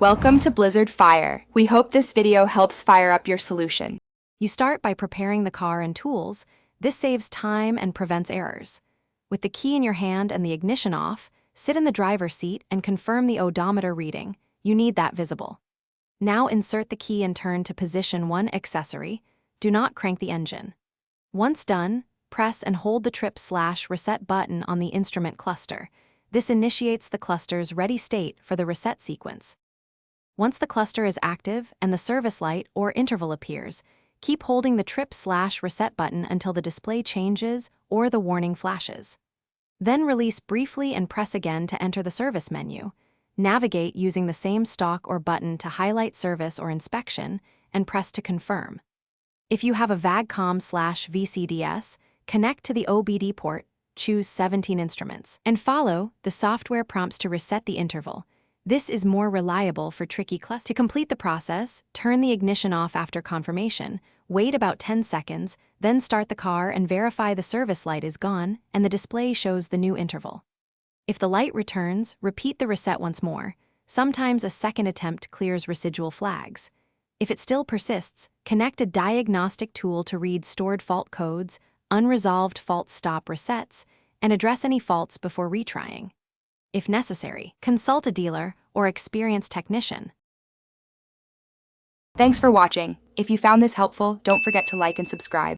Welcome to Blizzard Fire. We hope this video helps fire up your solution. You start by preparing the car and tools. This saves time and prevents errors. With the key in your hand and the ignition off, sit in the driver's seat and confirm the odometer reading. You need that visible. Now insert the key and turn to position 1 accessory. Do not crank the engine. Once done, press and hold the trip/reset button on the instrument cluster. This initiates the cluster's ready state for the reset sequence. Once the cluster is active and the service light or interval appears, keep holding the trip/reset button until the display changes or the warning flashes. Then release briefly and press again to enter the service menu. Navigate using the same stalk or button to highlight service or inspection and press to confirm. If you have a VAGCOM/VCDS, connect to the OBD port, choose 17 instruments, and follow the software prompts to reset the interval. This is more reliable for tricky clusters. To complete the process, turn the ignition off after confirmation, wait about 10 seconds, then start the car and verify the service light is gone and the display shows the new interval. If the light returns, repeat the reset once more. Sometimes a second attempt clears residual flags. If it still persists, connect a diagnostic tool to read stored fault codes, unresolved fault stop resets, and address any faults before retrying. If necessary, consult a dealer or experienced technician. Thanks for watching. If you found this helpful, don't forget to like and subscribe.